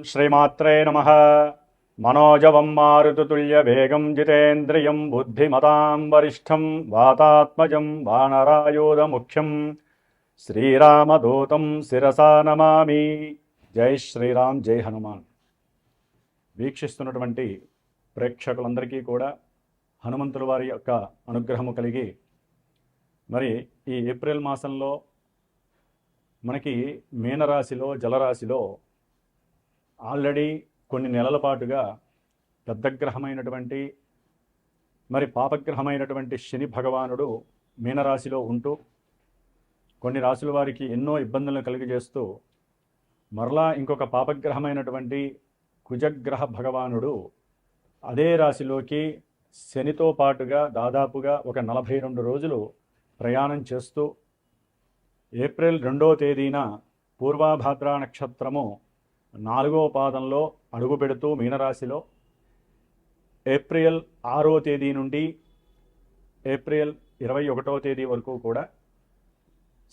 శ్రీమాత్రే నమః. మనోజవం మారుతుల్యవేగం జితేంద్రియం బుద్ధిమతాం వరిష్టం వాతాత్మజం వానరాయూధముఖ్యం శ్రీరామదూతం శిరసా నమామి. జై శ్రీరామ్, జై హనుమాన్. వీక్షిస్తున్నటువంటి ప్రేక్షకులందరికీ కూడా హనుమంతుల వారి యొక్క అనుగ్రహము కలిగి మరి ఈ ఏప్రిల్ మాసంలో మనకి మీనరాశిలో జలరాశిలో ఆల్రెడీ కొన్ని నెలల పాటుగా పెద్ద గ్రహమైనటువంటి మరి పాపగ్రహమైనటువంటి శని భగవానుడు మీనరాశిలో ఉంటూ కొన్ని రాశుల వారికి ఎన్నో ఇబ్బందులను కలిగజేస్తూ మరలా ఇంకొక పాపగ్రహమైనటువంటి కుజగ్రహ భగవానుడు అదే రాశిలోకి శనితో పాటుగా దాదాపుగా ఒక 42 రోజులు ప్రయాణం చేస్తూ ఏప్రిల్ 2వ తేదీన పూర్వాభాద్ర నక్షత్రము 4వ పాదంలో అడుగు పెడుతూ మీనరాశిలో ఏప్రిల్ 6వ తేదీ నుండి ఏప్రిల్ 21వ తేదీ వరకు కూడా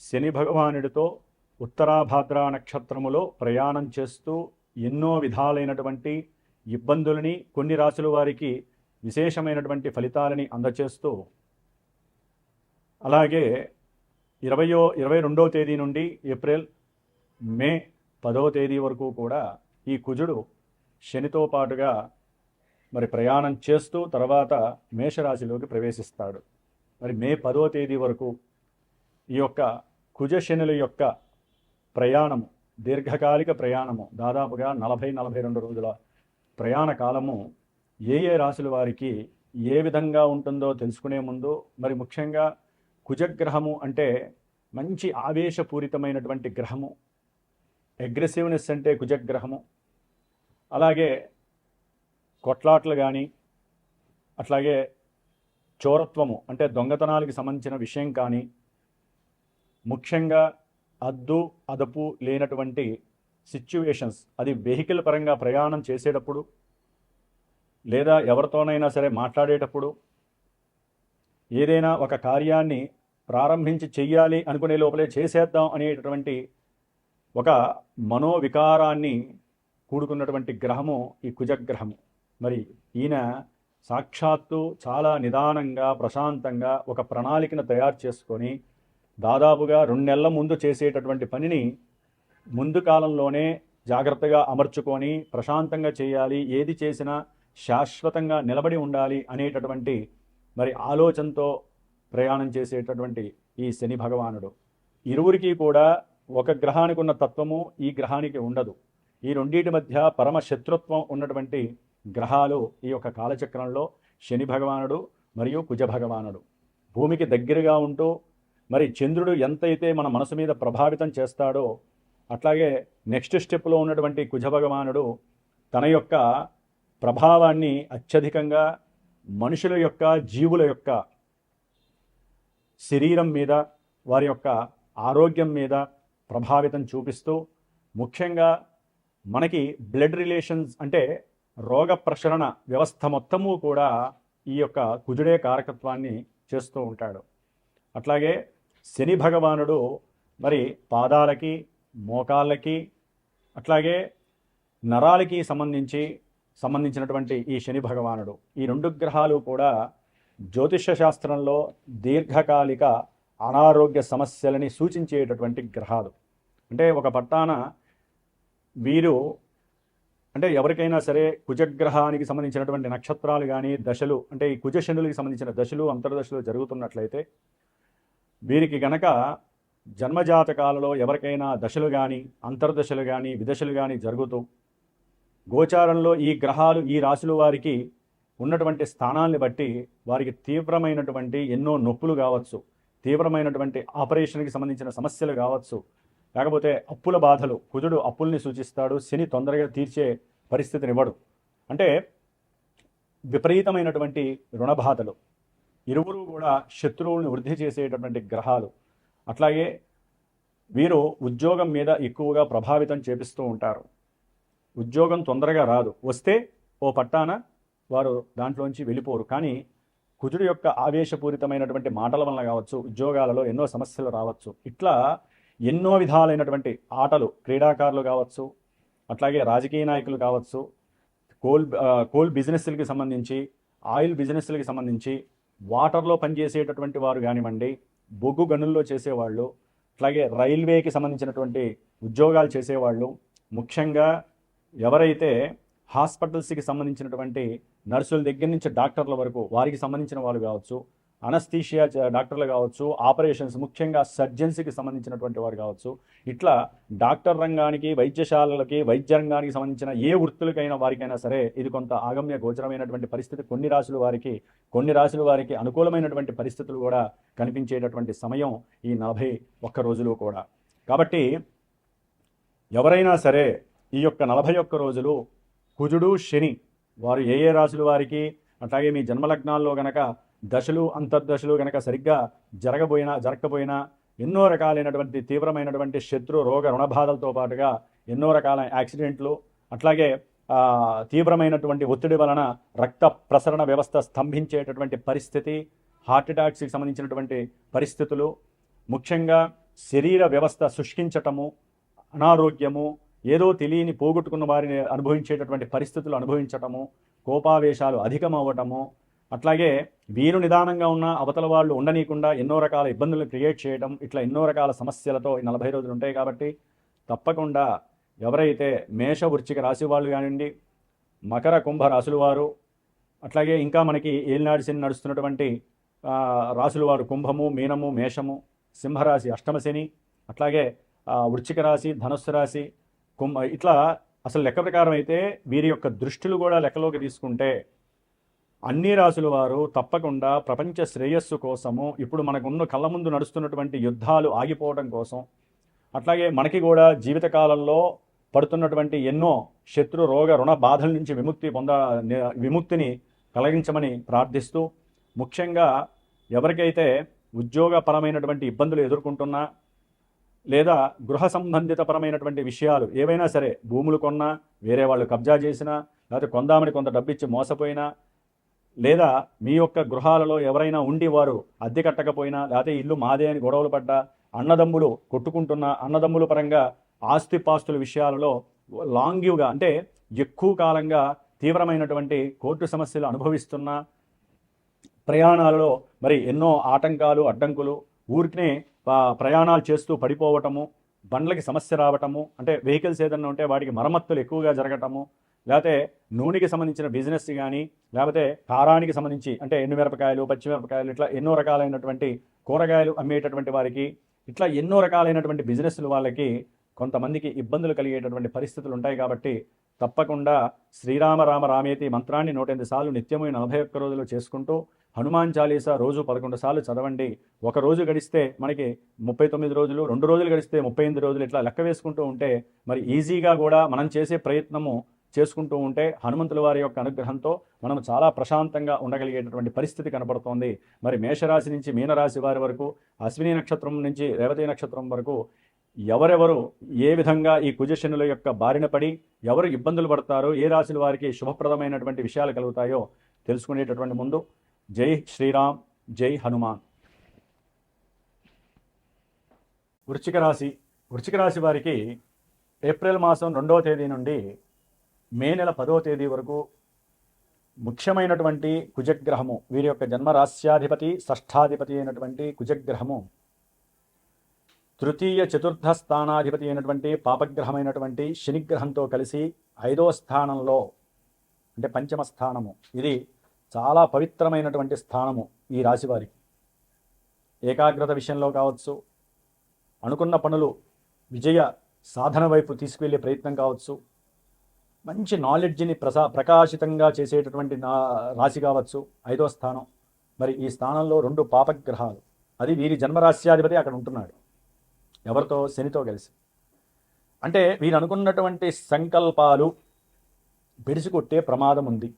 శని భగవానుడితో ఉత్తరాభాద్ర నక్షత్రములో ప్రయాణం చేస్తూ ఎన్నో విధాలైనటువంటి ఇబ్బందులని కొన్ని రాశుల వారికి విశేషమైనటువంటి ఫలితాలని అందచేస్తూ అలాగే 22వ తేదీ నుండి ఏప్రిల్ మే 10వ తేదీ వరకు కూడా ఈ కుజుడు శనితో పాటుగా మరి ప్రయాణం చేస్తూ తర్వాత మేషరాశిలోకి ప్రవేశిస్తాడు. మరి మే 10వ తేదీ వరకు ఈ యొక్క కుజ శనుల యొక్క ప్రయాణము దీర్ఘకాలిక ప్రయాణము దాదాపుగా 40-42 రోజుల ప్రయాణ కాలము ఏ రాశుల వారికి ఏ విధంగా ఉంటుందో తెలుసుకునే ముందు మరి ముఖ్యంగా కుజగ్రహము అంటే మంచి ఆవేశపూరితమైనటువంటి గ్రహము, అగ్రెసివ్నెస్ అంటే కుజగ్రహము. అలాగే కొట్లాట్లు కానీ అట్లాగే చోరత్వము అంటే దొంగతనాలకి సంబంధించిన విషయం కానీ ముఖ్యంగా అద్దు అదుపు లేనటువంటి సిచ్యువేషన్స్, అది వెహికల్ పరంగా ప్రయాణం చేసేటప్పుడు లేదా ఎవరితోనైనా సరే మాట్లాడేటప్పుడు ఏదైనా ఒక కార్యాన్ని ప్రారంభించి చెయ్యాలి అనుకునే లోపలే చేసేద్దాం అనేటటువంటి ఒక మనోవికారాన్ని కూడుకున్నటువంటి గ్రహము ఈ కుజగ్రహము. మరి ఈయన సాక్షాత్తు చాలా నిదానంగా ప్రశాంతంగా ఒక ప్రణాళికను తయారు చేసుకొని దాదాపుగా 2 నెలల ముందు చేసేటటువంటి పనిని ముందు కాలంలోనే జాగ్రత్తగా అమర్చుకొని ప్రశాంతంగా చేయాలి, ఏది చేసినా శాశ్వతంగా నిలబడి ఉండాలి అనేటటువంటి మరి ఆలోచనతో ప్రయాణం చేసేటటువంటి ఈ శని భగవానుడు. ఇరువురికి కూడా ఒక గ్రహానికి ఉన్న తత్వము ఈ గ్రహానికి ఉండదు. ఈ రెండింటి మధ్య పరమ శత్రుత్వం ఉన్నటువంటి గ్రహాలు ఈ యొక్క కాలచక్రంలో శని భగవానుడు మరియు కుజ భగవానుడు. భూమికి దగ్గరగా ఉంటూ మరి చంద్రుడు ఎంతైతే మన మనసు మీద ప్రభావితం చేస్తాడో అట్లాగే నెక్స్ట్ స్టెప్లో ఉన్నటువంటి కుజ భగవానుడు తన యొక్క ప్రభావాన్ని అత్యధికంగా మనుషుల యొక్క జీవుల యొక్క శరీరం మీద వారి యొక్క ఆరోగ్యం మీద ప్రభావితం చూపిస్తూ ముఖ్యంగా మనకి బ్లడ్ రిలేషన్స్ అంటే రోగ ప్రసరణ వ్యవస్థ మొత్తము కూడా ఈ యొక్క కుజుడే కారకత్వాన్ని చేస్తూ ఉంటాడు. అట్లాగే శని భగవానుడు మరి పాదాలకి మోకాళ్ళకి అట్లాగే నరాలకి సంబంధించినటువంటి ఈ శని భగవానుడు, ఈ 2 గ్రహాలు కూడా జ్యోతిష శాస్త్రంలో దీర్ఘకాలిక అనారోగ్య సమస్యలని సూచించేటటువంటి గ్రహాలు. అంటే ఒక పట్టాన వీరు అంటే ఎవరికైనా సరే కుజగ్రహానికి సంబంధించినటువంటి నక్షత్రాలు కానీ దశలు అంటే ఈ కుజశనులకి సంబంధించిన దశలు అంతర్దశలు జరుగుతున్నట్లయితే వీరికి గనక జన్మజాతకాలలో ఎవరికైనా దశలు కానీ అంతర్దశలు కానీ విదశలు కానీ జరుగుతూ గోచారంలో ఈ గ్రహాలు ఈ రాశుల వారికి ఉన్నటువంటి స్థానాన్ని బట్టి వారికి తీవ్రమైనటువంటి ఎన్నో నొప్పులు కావచ్చు, తీవ్రమైనటువంటి ఆపరేషన్కి సంబంధించిన సమస్యలు కావచ్చు, లేకపోతే అప్పుల బాధలు. కుజుడు అప్పుల్ని సూచిస్తాడు, శని తొందరగా తీర్చే పరిస్థితినివ్వడు. అంటే విపరీతమైనటువంటి రుణబాధలు. ఇరువురు కూడా శత్రువుల్ని వృద్ధి చేసేటటువంటి గ్రహాలు. అట్లాగే వీరు ఉద్యోగం మీద ఎక్కువగా ప్రభావితం చేపిస్తూ ఉంటారు. ఉద్యోగం తొందరగా రాదు, వస్తే ఓ పట్టాన వారు దాంట్లోంచి వెళ్ళిపోరు. కానీ కుజుడు యొక్క ఆవేశపూరితమైనటువంటి మాటల వలన కావచ్చు, ఉద్యోగాలలో ఎన్నో సమస్యలు రావచ్చు. ఇట్లా ఎన్నో విధాలైనటువంటి ఆటలు, క్రీడాకారులు కావచ్చు, అట్లాగే రాజకీయ నాయకులు కావచ్చు, కోల్ బిజినెస్లకి సంబంధించి, ఆయిల్ బిజినెస్లకి సంబంధించి, వాటర్లో పనిచేసేటటువంటి వారు కానివ్వండి, బొగ్గు గనుల్లో చేసేవాళ్ళు, అట్లాగే రైల్వేకి సంబంధించినటువంటి ఉద్యోగాలు చేసేవాళ్ళు, ముఖ్యంగా ఎవరైతే హాస్పిటల్స్కి సంబంధించినటువంటి నర్సుల దగ్గర నుంచి డాక్టర్ల వరకు వారికి సంబంధించిన వాళ్ళు కావచ్చు, అనస్థీషియా డాక్టర్లు కావచ్చు, ఆపరేషన్స్ ముఖ్యంగా సర్జన్స్కి సంబంధించినటువంటి వారు కావచ్చు, ఇట్లా డాక్టర్ రంగానికి, వైద్యశాలలకి, వైద్య రంగానికి సంబంధించిన ఏ వృత్తులకైనా వారికైనా సరే ఇది కొంత ఆగమ్య గోచరమైనటువంటి పరిస్థితి. కొన్ని రాశుల వారికి అనుకూలమైనటువంటి పరిస్థితులు కూడా కనిపించేటటువంటి సమయం ఈ 41 రోజులు కూడా. కాబట్టి ఎవరైనా సరే ఈ యొక్క 41 రోజులు కుజుడు, శని వారు ఏ రాశుల వారికి, అట్లాగే మీ జన్మలగ్నాల్లో గనక దశలు అంతర్దశలు గనక సరిగ్గా జరగకపోయినా ఎన్నో రకాలైనటువంటి తీవ్రమైనటువంటి శత్రు రోగ రుణబాధలతో పాటుగా ఎన్నో రకాల యాక్సిడెంట్లు, అట్లాగే తీవ్రమైనటువంటి ఒత్తిడి వలన రక్త ప్రసరణ వ్యవస్థ స్తంభించేటటువంటి పరిస్థితి, హార్ట్ అటాక్స్కి సంబంధించినటువంటి పరిస్థితులు, ముఖ్యంగా శరీర వ్యవస్థ శుష్కించటము, అనారోగ్యము, ఏదో తెలియని పోగొట్టుకున్న వారిని అనుభవించేటటువంటి పరిస్థితులు అనుభవించటము, కోపావేశాలు అధికమవ్వటము, అట్లాగే వీరు నిదానంగా ఉన్న అవతల వాళ్ళు ఉండనీయకుండా ఎన్నో రకాల ఇబ్బందులు క్రియేట్ చేయడం, ఇట్లా ఎన్నో రకాల సమస్యలతో ఈ 40 రోజులు ఉంటాయి. కాబట్టి తప్పకుండా ఎవరైతే మేష వృశ్చిక రాశి వాళ్ళు కానివ్వండి, మకర కుంభ రాశుల వారు, అట్లాగే ఇంకా మనకి ఏలినాడు శని నడుస్తున్నటువంటి రాశుల వారు కుంభము, మీనము, మేషము, సింహరాశి అష్టమ శని, అట్లాగే వృశ్చిక రాశి, ధనుస్సు రాశి, ఇట్లా అసలు లెక్క ప్రకారం అయితే వీరి యొక్క దృష్టిలు కూడా లెక్కలోకి తీసుకుంటే అన్ని రాశుల వారు తప్పకుండా ప్రపంచ శ్రేయస్సు కోసము, ఇప్పుడు మనకున్న కళ్ళ ముందు నడుస్తున్నటువంటి యుద్ధాలు ఆగిపోవడం కోసం, అట్లాగే మనకి కూడా జీవితకాలంలో పడుతున్నటువంటి ఎన్నో శత్రు రోగ రుణ బాధల నుంచి విముక్తిని కలిగించమని ప్రార్థిస్తూ, ముఖ్యంగా ఎవరికైతే ఉద్యోగపరమైనటువంటి ఇబ్బందులు ఎదుర్కొంటున్నా, లేదా గృహ సంబంధితపరమైనటువంటి విషయాలు ఏవైనా సరే, భూములు కొన్నా, వేరే వాళ్ళు కబ్జా చేసినా, లేకపోతే కొందామని కొంత డబ్బిచ్చి మోసపోయినా, లేదా మీ యొక్క గృహాలలో ఎవరైనా ఉండి వారు అద్దె కట్టకపోయినా, లేకపోతే ఇల్లు మాదే అని గొడవలు పడ్డా, అన్నదమ్ములు కొట్టుకుంటున్న అన్నదమ్ముల పరంగా ఆస్తిపాస్తుల విషయాలలో లాంగివ్గా అంటే ఎక్కువ కాలంగా తీవ్రమైనటువంటి కోర్టు సమస్యలు అనుభవిస్తున్న, ప్రయాణాలలో మరి ఎన్నో ఆటంకాలు అడ్డంకులు, ఊరికినే ప్రయాణాలు చేస్తూ పడిపోవటము, బండ్లకి సమస్య రావటము, అంటే వెహికల్స్ ఏదన్నా ఉంటే వాటికి మరమ్మతులు ఎక్కువగా జరగటము, లేకపోతే నూనెకి సంబంధించిన బిజినెస్ కానీ, లేకపోతే కారానికి సంబంధించి అంటే ఎండుమిరపకాయలు, పచ్చిమిరపకాయలు, ఇట్లా ఎన్నో రకాలైనటువంటి కూరగాయలు అమ్మేటటువంటి వారికి, ఇట్లా ఎన్నో రకాలైనటువంటి బిజినెస్లు వాళ్ళకి కొంతమందికి ఇబ్బందులు కలిగేటటువంటి పరిస్థితులు ఉంటాయి. కాబట్టి తప్పకుండా శ్రీరామ రామ రామేతి మంత్రాన్ని 108 సార్లు నిత్యము 41 రోజులు చేసుకుంటూ, హనుమాన్ చాలీసా రోజు 11 సార్లు చదవండి. ఒక రోజు గడిస్తే మనకి 39 రోజులు, 2 రోజులు గడిస్తే 38 రోజులు, ఇట్లా లెక్క వేసుకుంటూ ఉంటే మరి ఈజీగా కూడా మనం చేసే ప్రయత్నము చేసుకుంటూ ఉంటే హనుమంతుల వారి యొక్క అనుగ్రహంతో మనం చాలా ప్రశాంతంగా ఉండగలిగేటటువంటి పరిస్థితి కనపడుతోంది. మరి మేషరాశి నుంచి మీనరాశి వారి వరకు, అశ్విని నక్షత్రం నుంచి రేవతి నక్షత్రం వరకు ఎవరెవరు ఏ విధంగా ఈ కుజశనుల యొక్క బారిన పడి ఎవరు ఇబ్బందులు పడతారో, ఏ రాశుల వారికి శుభప్రదమైనటువంటి విషయాలు కలుగుతాయో తెలుసుకునేటటువంటి ముందు జై శ్రీరామ్, జై హనుమాన్. వృశ్చిక రాశి వారికి ఏప్రిల్ మాసం 2వ తేదీ నుండి మే నెల 10వ తేదీ వరకు ముఖ్యమైనటువంటి కుజగ్రహము, వీరి యొక్క జన్మరాశ్యాధిపతి, షష్ఠాధిపతి అయినటువంటి కుజగ్రహము తృతీయ చతుర్థ స్థానాధిపతి అయినటువంటి పాపగ్రహమైనటువంటి శనిగ్రహంతో కలిసి 5వ స్థానంలో, అంటే పంచమ స్థానము, ఇది చాలా పవిత్రమైనటువంటి స్థానము ఈ రాశివారికి. ఏకాగ్రత విషయంలో కావచ్చు, అనుకున్న పనులు విజయ సాధన వైపు తీసుకువెళ్ళే ప్రయత్నం కావచ్చు, మంచి నాలెడ్జ్ని ప్రకాశితంగా చేసేటటువంటి రాశి కావచ్చు 5వ స్థానం. మరి ఈ స్థానంలో 2 పాపగ్రహాలు, అది వీరి జన్మరాశ్యాధిపతి అక్కడ ఉంటున్నాడు. ఎవరితో? శనితో కలిసి. అంటే వీరు అనుకున్నటువంటి సంకల్పాలు బెడిసికొట్టే ప్రమాదం ఉంది.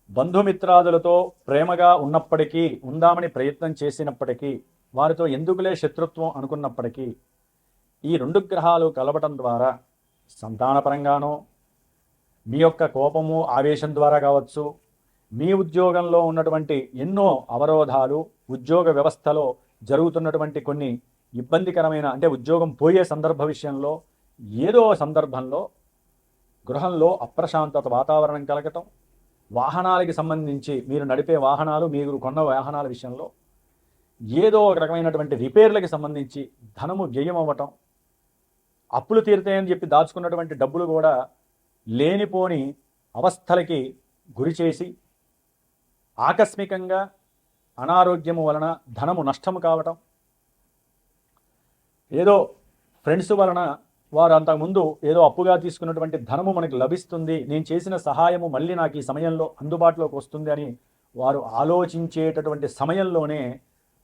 బంధుమిత్రాదులతో ప్రేమగా ఉన్నప్పటికీ, ఉందామని ప్రయత్నం చేసినప్పటికీ, వారితో ఎందుకులే శత్రుత్వం అనుకున్నప్పటికీ, ఈ 2 గ్రహాలు కలవటం ద్వారా సంతానపరంగానో, మీ యొక్క కోపము ఆవేశం ద్వారా కావచ్చు, మీ ఉద్యోగంలో ఉన్నటువంటి ఎన్నో అవరోధాలు, ఉద్యోగ వ్యవస్థలో జరుగుతున్నటువంటి కొన్ని ఇబ్బందికరమైన, అంటే ఉద్యోగం పోయే సందర్భ విషయంలో ఏదో సందర్భంలో గృహంలో అప్రశాంతత వాతావరణం కలగటం, వాహనాలకి సంబంధించి మీరు నడిపే వాహనాలు, మీరు కొన్న వాహనాల విషయంలో ఏదో ఒక రకమైనటువంటి రిపేర్లకి సంబంధించి ధనము వ్యయం అవ్వటం, అప్పులు తీరుతాయని చెప్పి దాచుకున్నటువంటి డబ్బులు కూడా లేనిపోని అవస్థలకి గురి చేసి ఆకస్మికంగా అనారోగ్యము వలన ధనము నష్టము కావటం, ఏదో ఫ్రెండ్స్ వలన వారు అంతకుముందు ఏదో అప్పుగా తీసుకున్నటువంటి ధనము మనకి లభిస్తుంది, నేను చేసిన సహాయము మళ్ళీ నాకు ఈ సమయంలో అందుబాటులోకి వస్తుంది అని వారు ఆలోచించేటటువంటి సమయంలోనే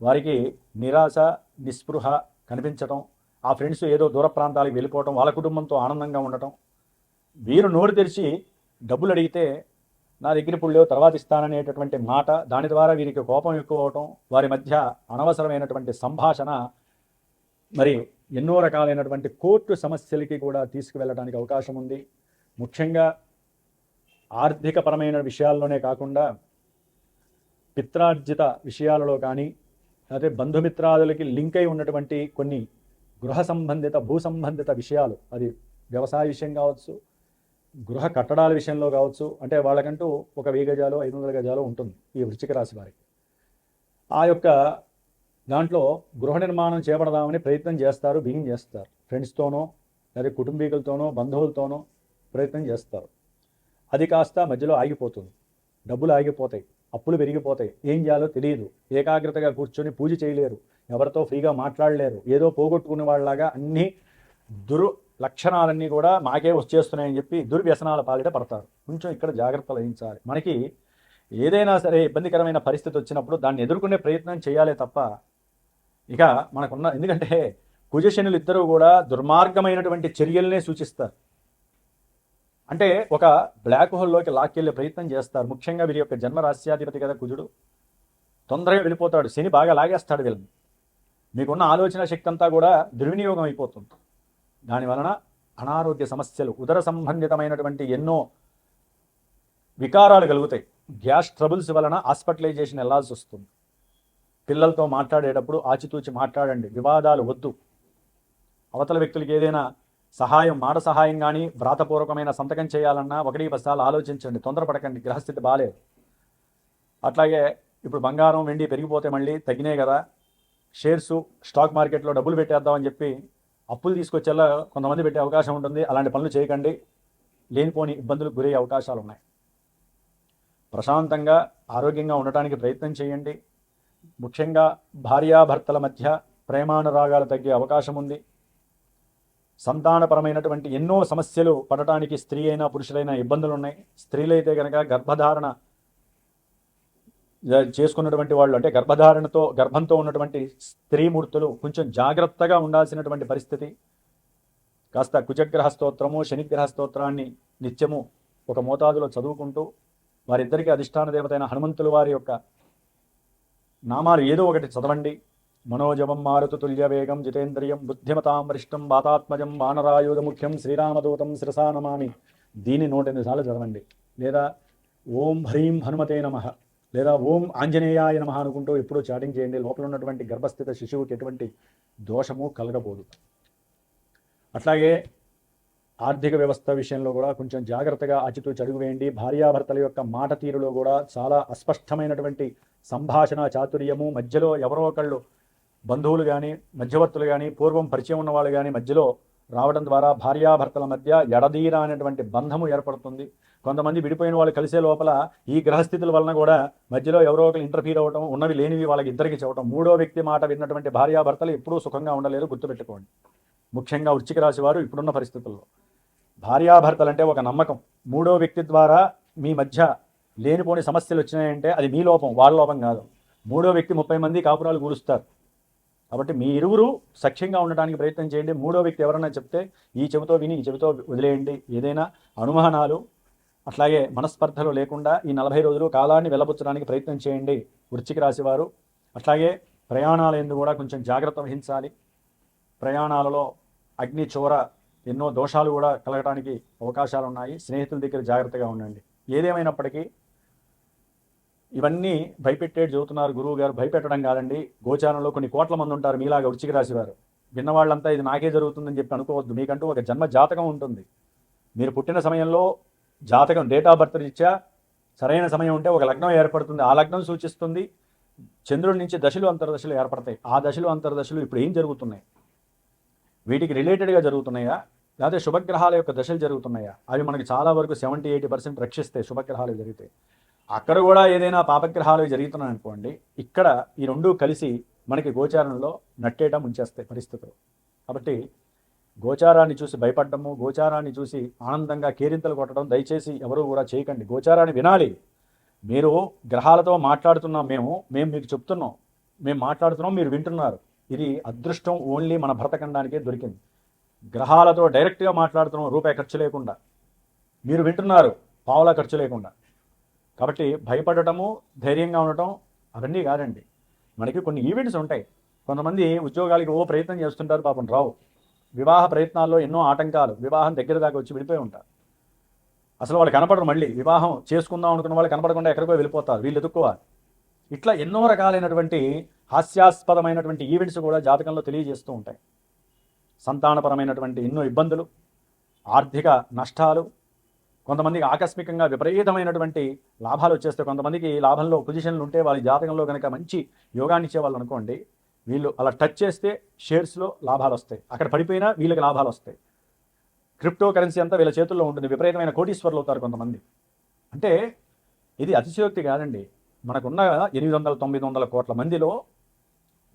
వారికి నిరాశ నిస్పృహ కనిపించటం, ఆ ఫ్రెండ్స్ ఏదో దూర ప్రాంతాలకు వెళ్ళిపోవటం, వాళ్ళ కుటుంబంతో ఆనందంగా ఉండటం, వీరు నోరు తెరిచి డబ్బులు అడిగితే నా దగ్గర ఇప్పుడు లేవు తర్వాత ఇస్తాననేటటువంటి మాట, దాని ద్వారా వీరికి కోపం ఎక్కువ అవటం, వారి మధ్య అనవసరమైనటువంటి సంభాషణ మరి ఎన్నో రకాలైనటువంటి కోర్టు సమస్యలకి కూడా తీసుకువెళ్ళడానికి అవకాశం ఉంది. ముఖ్యంగా ఆర్థికపరమైన విషయాల్లోనే కాకుండా పిత్రార్జిత విషయాలలో కానీ, అదే బంధుమిత్రాదులకి లింక్ అయి ఉన్నటువంటి కొన్ని గృహ సంబంధిత భూ సంబంధిత విషయాలు, అది వ్యవసాయ విషయం కావచ్చు, గృహ కట్టడాల విషయంలో కావచ్చు, అంటే వాళ్ళకంటూ ఒక 1000 గజాలు 500 గజాలు ఉంటుంది ఈ వృశ్చిక రాశి వారికి. ఆ యొక్క దాంట్లో గృహ నిర్మాణం చేపడదామని ప్రయత్నం చేస్తారు, బిగిన్ చేస్తారు, ఫ్రెండ్స్తోనో లేదా కుటుంబీకులతోనో బంధువులతోనో ప్రయత్నం చేస్తారు. అది కాస్త మధ్యలో ఆగిపోతుంది, డబ్బులు ఆగిపోతాయి, అప్పులు పెరిగిపోతాయి, ఏం చేయాలో తెలియదు, ఏకాగ్రతగా కూర్చొని పూజ చేయలేరు, ఎవరితో ఫ్రీగా మాట్లాడలేరు, ఏదో పోగొట్టుకునే వాళ్ళలాగా అన్ని లక్షణాలన్నీ కూడా మాకే వచ్చేస్తున్నాయని చెప్పి దుర్వ్యసనాల పాలిట పడతారు. కొంచెం ఇక్కడ జాగ్రత్తలు వహించాలి. మనకి ఏదైనా సరే ఇబ్బందికరమైన పరిస్థితి వచ్చినప్పుడు దాన్ని ఎదుర్కొనే ప్రయత్నం చేయాలి తప్ప ఇక మనకున్న, ఎందుకంటే కుజశనులు ఇద్దరూ కూడా దుర్మార్గమైనటువంటి చర్యలనే సూచిస్తారు. అంటే ఒక బ్లాక్ హోల్లోకి లాక్కెళ్ళే ప్రయత్నం చేస్తారు. ముఖ్యంగా వీరి యొక్క జన్మరాశ్యాధిపతి కదా కుజుడు, తొందరగా వెళ్ళిపోతాడు, శని బాగా లాగేస్తాడు వీళ్ళని. మీకున్న ఆలోచన శక్తి అంతా కూడా దుర్వినియోగం అయిపోతుంది. దానివలన అనారోగ్య సమస్యలు, ఉదర సంబంధితమైనటువంటి ఎన్నో వికారాలు కలుగుతాయి. గ్యాస్ ట్రబుల్స్ వలన హాస్పిటలైజేషన్ వెళ్లాల్సి వస్తుంది. పిల్లలతో మాట్లాడేటప్పుడు ఆచితూచి మాట్లాడండి, వివాదాలు వద్దు. అవతల వ్యక్తులకి ఏదైనా సహాయం, మాట సహాయం కానీ వ్రాతపూర్వకమైన సంతకం చేయాలన్నా 1-10 సార్లు ఆలోచించండి, తొందరపడకండి, గ్రహస్థితి బాలేదు. అట్లాగే ఇప్పుడు బంగారం వెండి పెరిగిపోతే మళ్ళీ తగ్గినాయి కదా, షేర్సు స్టాక్ మార్కెట్లో డబ్బులు పెట్టేద్దామని చెప్పి అప్పులు తీసుకొచ్చేలా కొంతమంది పెట్టే అవకాశం ఉంటుంది. అలాంటి పనులు చేయకండి, లేనిపోని ఇబ్బందులకు గురయ్యే అవకాశాలు ఉన్నాయి. ప్రశాంతంగా ఆరోగ్యంగా ఉండటానికి ప్రయత్నం చేయండి. ముఖ్యంగా భార్యాభర్తల మధ్య ప్రేమానురాగాలు తగ్గే అవకాశం ఉంది. సంతానపరమైనటువంటి ఎన్నో సమస్యలు పడటానికి స్త్రీ అయినా పురుషులైనా ఇబ్బందులు ఉన్నాయి. స్త్రీలైతే కనుక గర్భధారణ చేసుకున్నటువంటి వాళ్ళు, అంటే గర్భంతో ఉన్నటువంటి స్త్రీమూర్తులు కొంచెం జాగ్రత్తగా ఉండాల్సినటువంటి పరిస్థితి. కాస్త కుజగ్రహ స్తోత్రము, శనిగ్రహ స్తోత్రాన్ని నిత్యము ఒక మోతాదులో చదువుకుంటూ, వారిద్దరికీ అధిష్టాన దేవతైన హనుమంతుల వారి యొక్క నామాలు ఏదో ఒకటి చదవండి. మనోజవం మారుతు తుల్య వేగం జితేంద్రియం బుద్ధిమతాం వరిష్టం వాతాత్మజం వానరాయుధ ముఖ్యం శ్రీరామదూతం శిరసా నమామి. దీన్ని 108 సార్లు చదవండి. లేదా ఓం హ్రీం హనుమతే నమః, లేదా ఓం ఆంజనేయాయ నమః అనుకుంటూ ఎప్పుడూ చాటింగ్ చేయండి. లోపల ఉన్నటువంటి గర్భస్థిత శిశువుకి ఎటువంటి దోషము కలగబోదు. అట్లాగే ఆర్థిక వ్యవస్థ విషయంలో కూడా కొంచెం జాగ్రత్తగా ఆచితూచి అడుగు వేయండి. భార్యాభర్తల యొక్క మాట తీరులో కూడా చాలా అస్పష్టమైనటువంటి సంభాషణ చాతుర్యము, మధ్యలో ఎవరో ఒకళ్ళు బంధువులు కానీ మధ్యవర్తులు కానీ పూర్వం పరిచయం ఉన్న వాళ్ళు కానీ మధ్యలో రావడం ద్వారా భార్యాభర్తల మధ్య ఎడదీరా అనేటువంటి బంధము ఏర్పడుతుంది. కొంతమంది విడిపోయిన వాళ్ళు కలిసే లోపల ఈ గ్రహస్థితుల వలన కూడా మధ్యలో ఎవరో ఒకరు ఇంటర్ఫీర్ అవ్వటం, ఉన్నవి లేనివి వాళ్ళకి ఇద్దరికి చెప్పడం, మూడో వ్యక్తి మాట విన్నటువంటి భార్యాభర్తలు ఎప్పుడూ సుఖంగా ఉండలేరు, గుర్తుపెట్టుకోండి. ముఖ్యంగా వృశ్చిక రాశి వారు ఇప్పుడున్న పరిస్థితుల్లో భార్యాభర్తలు అంటే ఒక నమ్మకం, మూడో వ్యక్తి ద్వారా మీ మధ్య లేనిపోని సమస్యలు వచ్చినాయంటే అది మీ లోపం, వాళ్ళ లోపం కాదు. మూడో వ్యక్తి 30 మంది కాపురాలు కూలుస్తారు. కాబట్టి మీ ఇరువురు సఖ్యంగా ఉండడానికి ప్రయత్నం చేయండి. మూడో వ్యక్తి ఎవరన్నా చెప్తే ఈ చెవితో విని ఈ చెవితో వదిలేయండి. ఏదైనా అనుమానాలు అట్లాగే మనస్పర్ధలు లేకుండా ఈ 40 రోజులు కాలాన్ని వెళ్ళబుచ్చడానికి ప్రయత్నం చేయండి వృశ్చిక రాశి వారు. అట్లాగే ప్రయాణాల యందు కూడా కొంచెం జాగ్రత్త వహించాలి. ప్రయాణాలలో అగ్ని చోర ఎన్నో దోషాలు కూడా కలగడానికి అవకాశాలు ఉన్నాయి. స్నేహితుల దగ్గర జాగ్రత్తగా ఉండండి. ఏదేమైనప్పటికీ ఇవన్నీ భయపెట్టేది చెబుతున్నారు గురువు గారు. భయపెట్టడం కాదండి. గోచారంలో కొన్ని కోట్ల మంది ఉంటారు మీలాగా వృశ్చిక రాశి వారు. విన్నవాళ్ళంతా ఇది నాకే జరుగుతుందని చెప్పి అనుకోవద్దు. మీకంటూ ఒక జన్మ జాతకం ఉంటుంది. మీరు పుట్టిన సమయంలో జాతకం డేట్ ఆఫ్ బర్త్ ఇచ్చా సరైన సమయం ఉంటే ఒక లగ్నం ఏర్పడుతుంది. ఆ లగ్నం సూచిస్తుంది చంద్రుడి నుంచి దశలు అంతర్దశలు ఏర్పడతాయి. ఆ దశలు అంతర్దశలు ఇప్పుడు ఏం జరుగుతున్నాయి, వీటికి రిలేటెడ్గా జరుగుతున్నాయా లేకపోతే శుభగ్రహాల యొక్క దశలు జరుగుతున్నాయా, అవి మనకి చాలా వరకు 70-80% రక్షిస్తాయి శుభగ్రహాలు జరిగితే. అక్కడ కూడా ఏదైనా పాపగ్రహాలు జరుగుతున్నాయి అనుకోండి, ఇక్కడ ఈ రెండూ కలిసి మనకి గోచారంలో నట్టేయడం ఉంచేస్తాయి పరిస్థితులు. కాబట్టి గోచారాన్ని చూసి భయపడము, గోచారాన్ని చూసి ఆనందంగా కేరింతలు కొట్టడం దయచేసి ఎవరు కూడా చేయకండి. గోచారాన్ని వినాలి. మీరు గ్రహాలతో మాట్లాడుతున్నాం, మేము మీకు చెప్తున్నాం, మేము మాట్లాడుతున్నాం, మీరు వింటున్నారు. ఇది అదృష్టం ఓన్లీ మన భరతఖండానికే దొరికింది. గ్రహాలతో డైరెక్ట్గా మాట్లాడుతున్నాం, రూపాయి ఖర్చు లేకుండా, మీరు వింటున్నారు పావులా ఖర్చు లేకుండా. కాబట్టి భయపడటము, ధైర్యంగా ఉండటం అవన్నీ కాదండి. మనకి కొన్ని ఈవెంట్స్ ఉంటాయి. కొంతమంది ఉద్యోగాలకి ప్రయత్నం చేస్తుంటారు, పాపం రావు. వివాహ ప్రయత్నాల్లో ఎన్నో ఆటంకాలు, వివాహం దగ్గర దాకా వచ్చి విడిపోయి ఉంటారు. అసలు వాళ్ళు కనపడరు. మళ్ళీ వివాహం చేసుకుందాం అనుకున్న వాళ్ళు కనపడకుండా ఎక్కడికో వెళ్ళిపోతారు, వీళ్ళు ఎదుక్కోవాలి. ఇట్లా ఎన్నో రకాలైనటువంటి హాస్యాస్పదమైనటువంటి ఈవెంట్స్ కూడా జాతకంలో తెలియజేస్తూ ఉంటాయి. సంతానపరమైనటువంటి ఎన్నో ఇబ్బందులు, ఆర్థిక నష్టాలు, కొంతమందికి ఆకస్మికంగా విపరీతమైనటువంటి లాభాలు వచ్చేస్తే, కొంతమందికి లాభంలో పొజిషన్లు ఉంటే వాళ్ళ జాతకంలో కనుక మంచి యోగాన్ని ఇచ్చేవాళ్ళు అనుకోండి, వీళ్ళు అలా టచ్ చేస్తే షేర్స్లో లాభాలు వస్తాయి, అక్కడ పడిపోయినా వీళ్ళకి లాభాలు వస్తాయి. క్రిప్టో కరెన్సీ అంతా వీళ్ళ చేతుల్లో ఉంటుంది, విపరీతమైన కోటీశ్వరులు అవుతారు కొంతమంది. అంటే ఇది అతిశయోక్తి కాదండి. మనకున్న 800-900 కోట్ల మందిలో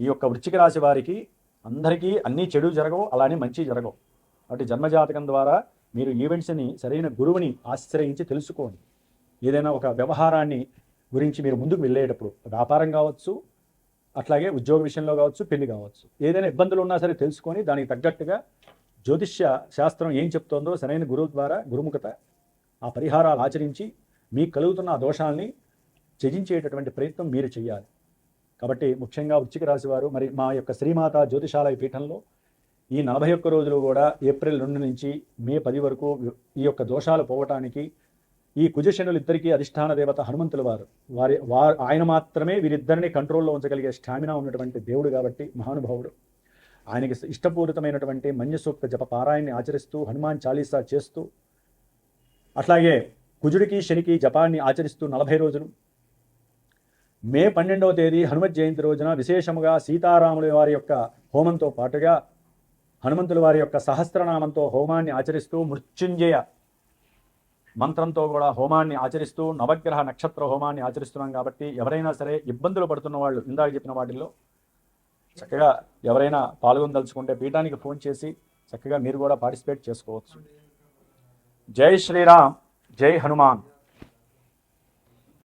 ఈ యొక్క వృశ్చిక రాశి వారికి అందరికీ అన్నీ చెడు జరగవు, అలానే మంచి జరగవు. కాబట్టి జన్మజాతకం ద్వారా మీరు ఈవెంట్స్ని సరైన గురువుని ఆశ్రయించి తెలుసుకోండి. ఏదైనా ఒక వ్యవహారాన్ని గురించి మీరు ముందుకు వెళ్ళేటప్పుడు, వ్యాపారం కావచ్చు, అట్లాగే ఉద్యోగ విషయంలో కావచ్చు, పెళ్లి కావచ్చు, ఏదైనా ఇబ్బందులు ఉన్నా సరే తెలుసుకొని దానికి తగ్గట్టుగా జ్యోతిష్య శాస్త్రం ఏం చెప్తోందో సరైన గురువు ద్వారా గురుముఖత ఆ పరిహారాలు ఆచరించి మీకు కలుగుతున్న ఆ దోషాలని త్యజించేటటువంటి ప్రయత్నం మీరు చేయాలి. కాబట్టి ముఖ్యంగా వృశ్చిక రాశి వారు మరి మా యొక్క శ్రీమాత జ్యోతిషాలయ పీఠంలో ఈ 41 రోజులు కూడా ఏప్రిల్ 2 నుంచి మే 10 వరకు ఈ యొక్క దోషాలు పోవటానికి ఈ కుజశనులు ఇద్దరికీ అధిష్టాన దేవత హనుమంతుల వారు ఆయన మాత్రమే వీరిద్దరిని కంట్రోల్లో ఉంచగలిగే స్టామినా ఉన్నటువంటి దేవుడు కాబట్టి మహానుభావుడు. ఆయనకి ఇష్టపూరితమైనటువంటి మన్యసూక్త జప పారాయణని ఆచరిస్తూ హనుమాన్ చాలీసా చేస్తూ, అట్లాగే కుజుడికి శనికి జపాన్ని ఆచరిస్తూ 40 రోజులు, మే 12వ తేదీ హనుమత్ జయంతి రోజున విశేషముగా సీతారాముల వారి యొక్క హోమంతో పాటుగా హనుమంతుల వారి యొక్క సహస్రనామంతో హోమాన్ని ఆచరిస్తూ, మృత్యుంజయ మంత్రంతో కూడా హోమాన్ని ఆచరిస్తూ, నవగ్రహ నక్షత్ర హోమాన్ని ఆచరిస్తున్నాం. కాబట్టి ఎవరైనా సరే ఇబ్బందులు పడుతున్న వాళ్ళు ఇందాక చెప్పిన వాటిల్లో చక్కగా ఎవరైనా పాల్గొనదలుచుకుంటే పీఠానికి ఫోన్ చేసి చక్కగా మీరు కూడా పార్టిసిపేట్ చేసుకోవచ్చు. జై శ్రీరామ్, జై హనుమాన్.